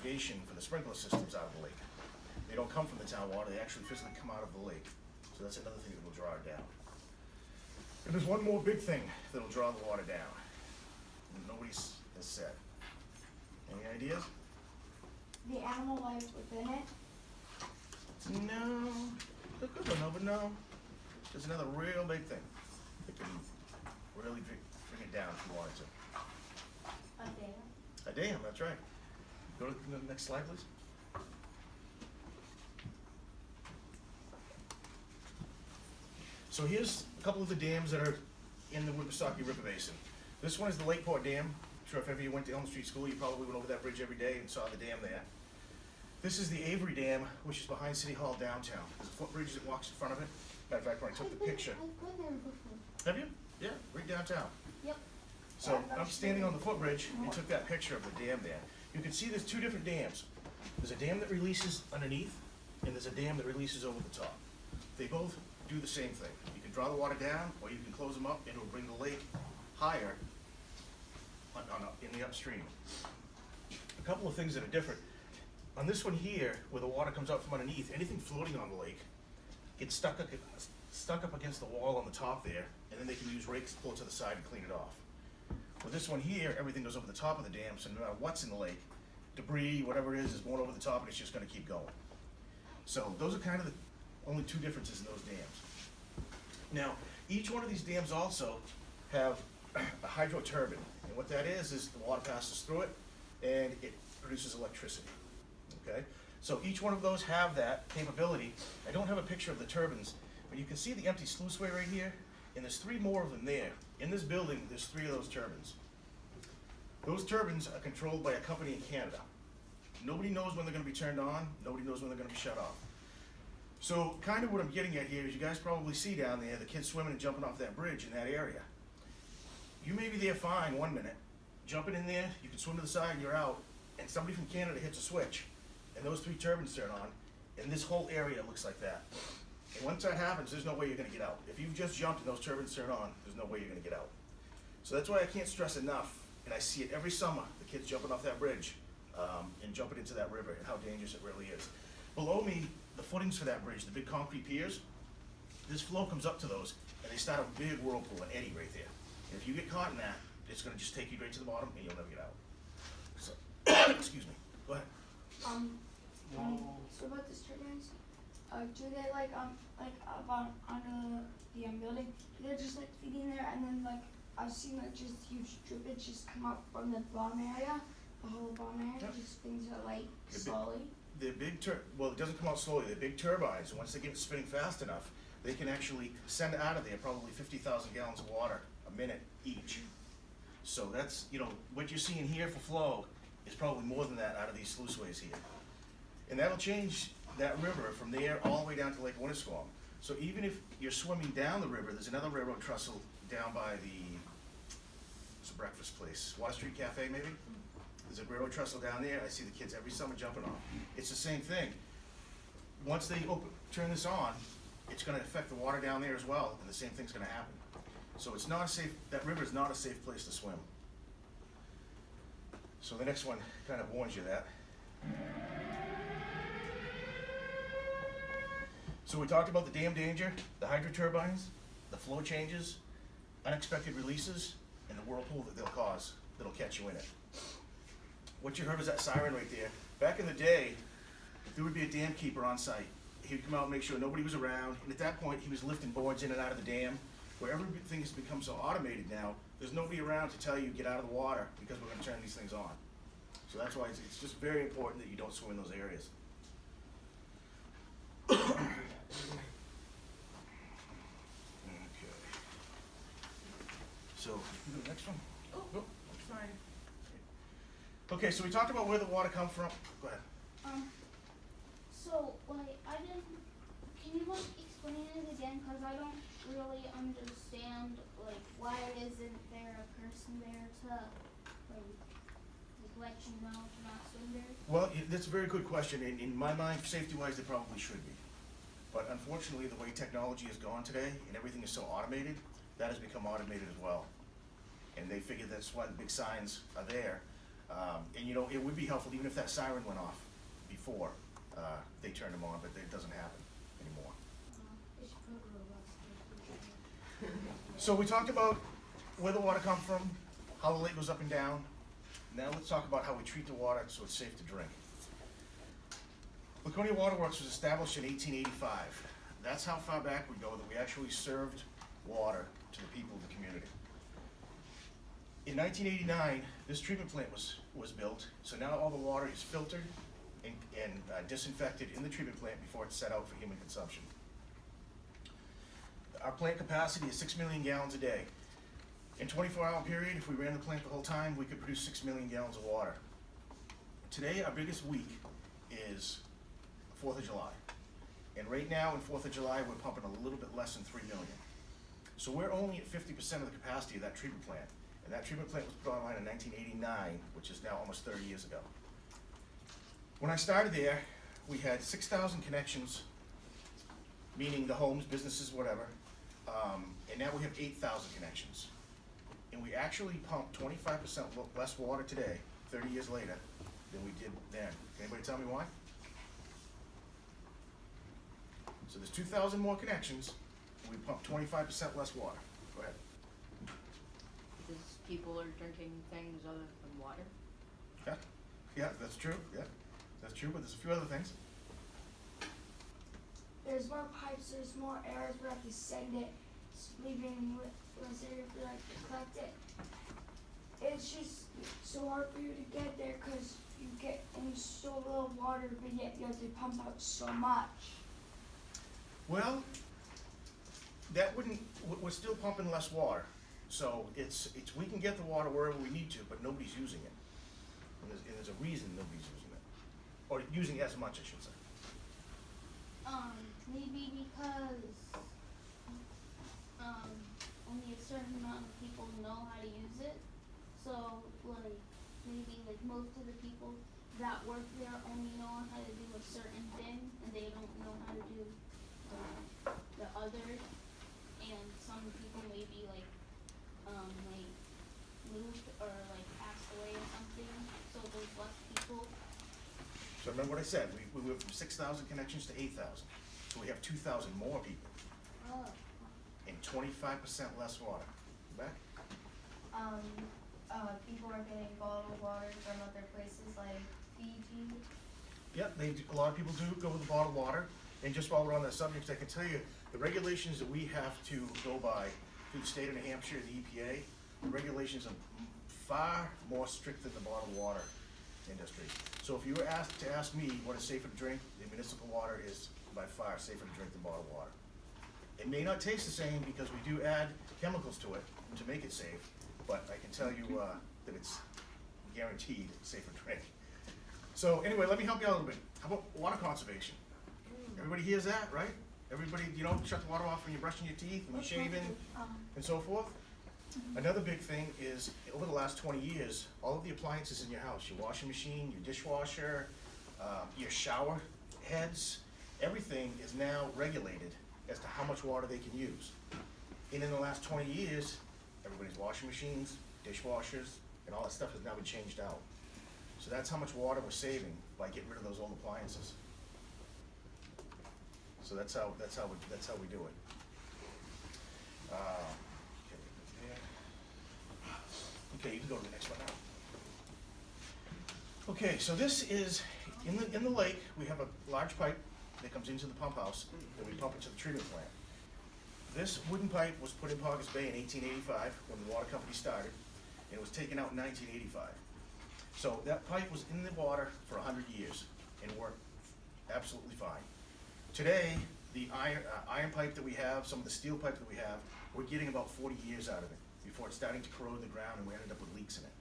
irrigation for the sprinkler systems out of the lake. They don't come from the town water, they actually physically come out of the lake. So that's another thing that will draw it down. And there's one more big thing that'll draw the water down. Nobody's has said. Any ideas? The animal life within it? No. They're good one, but no. There's another real big thing that can really bring it down if you wanted to. A dam. A dam, that's right. Go to the next slide, please. So here's a couple of the dams that are in the Winnipesaukee River Basin. This one is the Lakeport Dam. I'm sure if ever you went to Elm Street School, you probably went over that bridge every day and saw the dam there. This is the Avery Dam, which is behind City Hall downtown. There's a footbridge that walks in front of it. Matter of fact, when I took the picture. I've been there before. Have you? Yeah, right downtown. Yep. So I'm standing on the footbridge and took that picture of the dam there. You can see there's two different dams. There's a dam that releases underneath, and there's a dam that releases over the top. They both do the same thing. You can draw the water down, or you can close them up, and it'll bring the lake higher in the upstream. A couple of things that are different. On this one here, where the water comes out from underneath, anything floating on the lake gets stuck up against the wall on the top there, and then they can use rakes to pull it to the side and clean it off. With this one here, everything goes over the top of the dam, so no matter what's in the lake, debris, whatever it is going over the top, and it's just gonna keep going. So those are kind of the only two differences in those dams. Now, each one of these dams also have a hydro turbine, and what that is the water passes through it, and it produces electricity, okay? So each one of those have that capability. I don't have a picture of the turbines, but you can see the empty sluiceway right here, and there's three more of them there. In this building, there's three of those turbines. Those turbines are controlled by a company in Canada. Nobody knows when they're gonna be turned on, nobody knows when they're gonna be shut off. So kind of what I'm getting at here is you guys probably see down there the kids swimming and jumping off that bridge in that area. You may be there fine 1 minute, jumping in there, you can swim to the side and you're out, and somebody from Canada hits a switch, and those three turbines turn on, and this whole area looks like that. And once that happens, there's no way you're gonna get out. If you've just jumped and those turbines turn on, there's no way you're gonna get out. So that's why I can't stress enough, and I see it every summer, the kids jumping off that bridge and jumping into that river, and how dangerous it really is. Below me, the footings for that bridge, the big concrete piers, this flow comes up to those, and they start a big whirlpool, an eddy right there. And if you get caught in that, it's gonna just take you right to the bottom, and you'll never get out. So, excuse me, go ahead. So about these turbines, do they like up on the building? Do they just like feeding there, and then like I've seen like just huge drippage just come up from the bottom area, the whole bottom area, Yep. just things are like slowly. The big well, it doesn't come out slowly. The big turbines, once they get spinning fast enough, they can actually send out of there probably 50,000 gallons of water a minute each. So that's, you know, what you're seeing here for flow is probably more than that out of these sluiceways here. And that'll change that river from there all the way down to Lake Winnisquam. So even if you're swimming down the river, there's another railroad trestle down by it's a breakfast place, Water Street Cafe maybe? There's a railroad trestle down there. I see the kids every summer jumping off. It's the same thing. Once they turn this on, it's gonna affect the water down there as well, and the same thing's gonna happen. So it's not a safe, that river is not a safe place to swim. So the next one kind of warns you that. So we talked about the dam danger, the hydro turbines, the flow changes, unexpected releases, and the whirlpool that they'll cause, that'll catch you in it. What you heard was that siren right there. Back in the day, there would be a dam keeper on site. He'd come out and make sure nobody was around, and at that point, he was lifting boards in and out of the dam. Where everything has become so automated now, there's nobody around to tell you get out of the water because we're gonna turn these things on. So that's why it's just very important that you don't swim in those areas. Okay. So, you do the next one? Oh, Sorry. okay, so we talked about where the water comes from. Go ahead. So like I didn't. Can you like explain it again? Cause I don't really understand like why isn't there a person there to like let you know to not swim there? Well, that's a very good question. In my mind, safety-wise, there probably should be. But unfortunately, the way technology has gone today and everything is so automated, that has become automated as well. And they figure that's why the big signs are there. And you know, it would be helpful even if that siren went off before they turned them on, but it doesn't happen anymore. It should put robots. So we talked about where the water comes from, how the lake goes up and down. Now let's talk about how we treat the water so it's safe to drink. Laconia WaterWorks was established in 1885. That's how far back we go that we actually served water to the people of the community. In 1989, this treatment plant was built, so now all the water is filtered and disinfected in the treatment plant before it's set out for human consumption. Our plant capacity is 6 million gallons a day. In a 24-hour period, if we ran the plant the whole time, we could produce 6 million gallons of water. Today, our biggest week is 4th of July. And right now, in 4th of July, we're pumping a little bit less than 3 million. So we're only at 50% of the capacity of that treatment plant. And that treatment plant was put online in 1989, which is now almost 30 years ago. When I started there, we had 6,000 connections, meaning the homes, businesses, whatever. And now we have 8,000 connections. And we actually pump 25% less water today, 30 years later, than we did then. Can anybody tell me why? So there's 2,000 more connections, and we pump 25% less water. Go ahead. Because people are drinking things other than water. Yeah, that's true, that's true, but there's a few other things. There's more pipes, there's more errors, we have to send it, leaving less area for like to collect it. It's just so hard for you to get there because you get in so little water, but yet you have to pump out so much. Well, that wouldn't, we're still pumping less water. So it's we can get the water wherever we need to, but nobody's using it. And there's a reason nobody's using it. Or using as much, I should say. Maybe because only a certain amount of people know how to use it. So like maybe like most of the people that work there only know how to do a certain thing, and they don't know how to do the others. And some people maybe like moved or like passed away or something. So there's less people. So remember what I said, we went from 6,000 connections to 8,000. So we have 2,000 more people Oh. and 25% less water. Back? People are getting bottled water from other places like Fiji. Yep, a lot of people do go with the bottled water. And just while we're on that subject, I can tell you, the regulations that we have to go by through the state of New Hampshire and the EPA, the regulations are far more strict than the bottled water industry. So if you were asked to ask me what is safer to drink, the municipal water is by far safer to drink than bottled water. It may not taste the same because we do add chemicals to it to make it safe, but I can tell you that it's guaranteed safer to drink. So anyway, let me help you out a little bit. How about water conservation? Everybody hears that, right? Everybody, shut the water off when you're brushing your teeth, when you're shaving, and so forth. Another big thing is, over the last 20 years, all of the appliances in your house, your washing machine, your dishwasher, your shower heads, everything is now regulated as to how much water they can use. And in the last 20 years, everybody's washing machines, dishwashers, and all that stuff has now been changed out. So that's how much water we're saving by getting rid of those old appliances. So that's how we do it. Okay, you can go to the next one now. Okay, so this is in the lake. We have a large pipe that comes into the pump house that we pump into the treatment plant. This wooden pipe was put in Poggers Bay in 1885 when the water company started, and it was taken out in 1985. So that pipe was in the water for 100 years and worked absolutely fine. Today, the iron pipe that we have, some of the steel pipe that we have, we're getting about 40 years out of it before it's starting to corrode the ground and we ended up with leaks in it.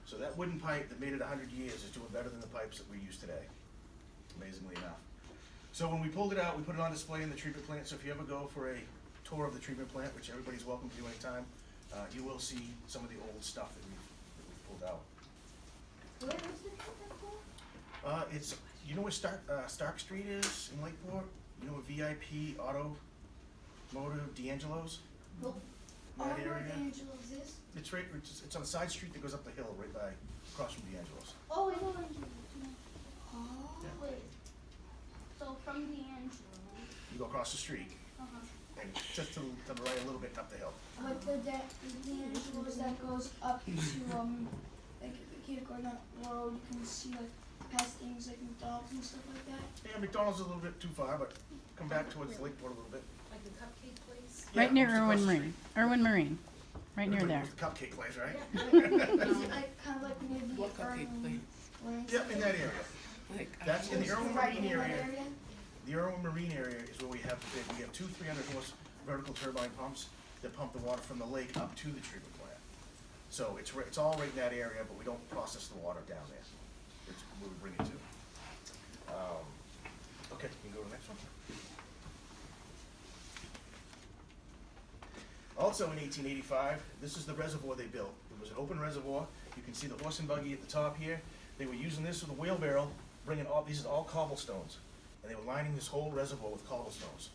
So that wooden pipe that made it 100 years is doing better than the pipes that we use today, amazingly enough. So when we pulled it out, we put it on display in the treatment plant. So if you ever go for a tour of the treatment plant, which everybody's welcome to do anytime, you will see some of the old stuff that we've pulled out. Where is the treatment plant? It's, you know where Stark Street is in Lakeport? You know where VIP Automotive D'Angelo's? Nope. In that I know where area? the Angelo's is. It's right, it's on a side street that goes up the hill right by across from D'Angelo's. Oh, I know D'Angelo's. Oh. Wait. So from D'Angelo's. You go across the street, and just to the right a little bit up the hill. But the D'Angelo's that goes up to like if you go down the road, you can see like past things like McDonald's and stuff like that. Yeah, McDonald's is a little bit too far, but come back towards the Lakeport a little bit. Like the cupcake place? Yeah, Right near almost across Irwin the Marine. Irwin Marine. Right near Everybody there. knows the cupcake place, right? Is it like kind of like near the What cupcake place? Yep, in that area. Like, That's in the Irwin right Marine in that area. area? The Irwin Marine area is where we have the big, we have two 300 horse vertical turbine pumps that pump the water from the lake up to the treatment plant. So it's all right in that area, but we don't process the water down there. It's where we bring it to. Okay, you can go to the next one. Also in 1885, this is the reservoir they built. It was an open reservoir. You can see the horse and buggy at the top here. They were using this with a wheelbarrow, bringing all, these are all cobblestones. And they were lining this whole reservoir with cobblestones.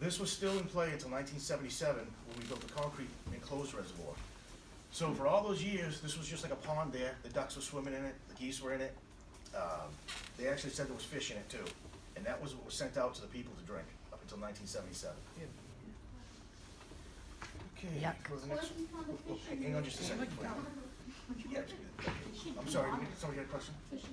This was still in play until 1977, when we built a concrete enclosed reservoir. So for all those years, this was just like a pond there. The ducks were swimming in it, the geese were in it. They actually said there was fish in it too. And that was what was sent out to the people to drink up until 1977. Okay, Yuck. go to the next Where's one. the fish in Hang on just a second. Yeah, I'm sorry, somebody had a question? This is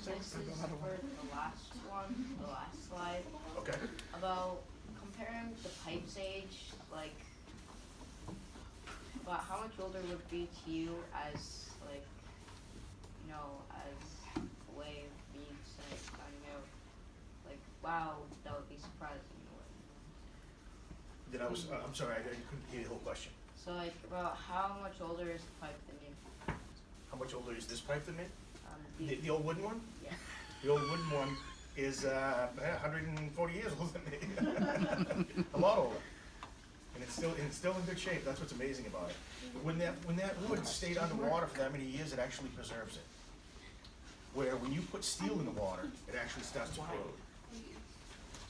for the last one, the last slide, Okay. about comparing the pipe's age, like, about how much older would it be to you as, like, you know, as a way of being saying, finding out, like, wow, that would be surprising. Then I was, I'm sorry, I couldn't hear the whole question. So, like, about how much older is the pipe than you? How much older is this pipe than me? The, The old wooden one? yeah. The old wooden one is 140 years older than me. A lot older. And it's still in good shape. That's what's amazing about it. When that wood stayed underwater for that many years, it actually preserves it. Where when you put steel in the water, it actually starts to corrode.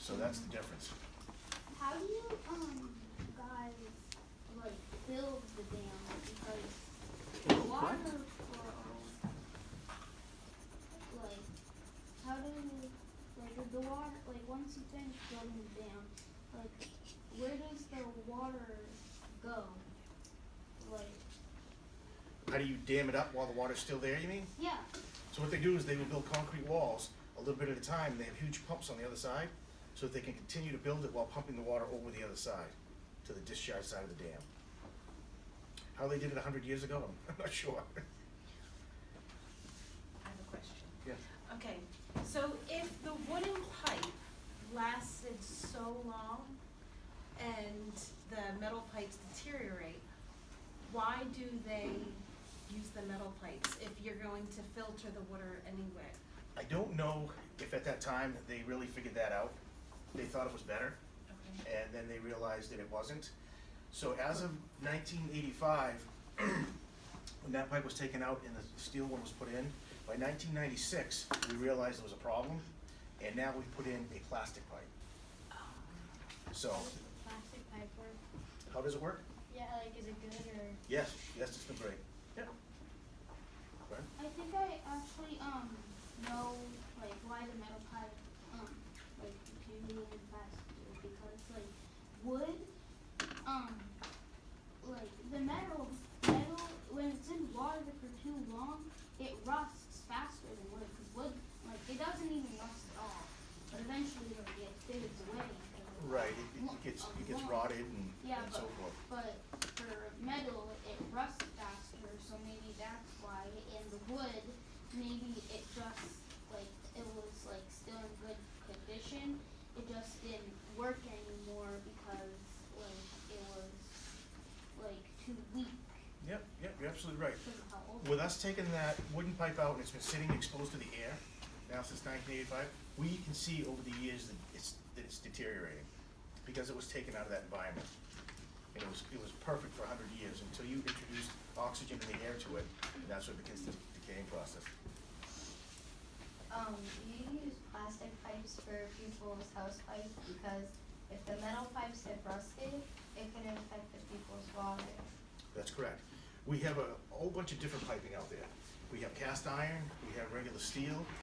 So that's the difference. How do you guys like build the dam? Because the water flow, like how do like the water, like once you finish building the dam, like where does the water go? Like How do you dam it up while the water's still there, you mean? yeah. So what they do is they will build concrete walls a little bit at a time, and they have huge pumps on the other side, so that they can continue to build it while pumping the water over the other side, to the discharge side of the dam. How they did it 100 years ago, I'm not sure. I have a question. Yeah. Okay, so if the wooden pipe lasted so long and the metal pipes deteriorate, why do they use the metal pipes if you're going to filter the water anyway? I don't know if at that time they really figured that out. They thought it was better, Okay. and then they realized that it wasn't. So as of 1985, when that pipe was taken out and the steel one was put in, by 1996, we realized there was a problem, and now we put in a plastic pipe. So, Plastic pipe work. how does it work? Yeah, like is it good or? Yes, it's been great. Yeah. Right? I think I actually know like why the metal pipe like deteriorated faster, because like wood like the metal when it's in water for too long it rusts faster than wood, because wood like it doesn't even rust at all, but eventually it fades away. Right, it gets rotted and Yeah, so forth. But for metal, it rusts faster, so maybe that's why. And the wood, maybe it just like it was like still in good condition. It just didn't work anymore because like it was like too weak Yep, you're absolutely right. because of how old. With us taking that wooden pipe out and it's been sitting exposed to the air now since 1985, we can see over the years that it's deteriorating because it was taken out of that environment. And it was perfect for 100 years until you introduced oxygen in the air to it, and that's what begins the decaying process. You use plastic pipes for people's house pipes because if the metal pipes get rusted, it can infect the people's water. That's correct. We have a whole bunch of different piping out there. We have cast iron, we have regular steel,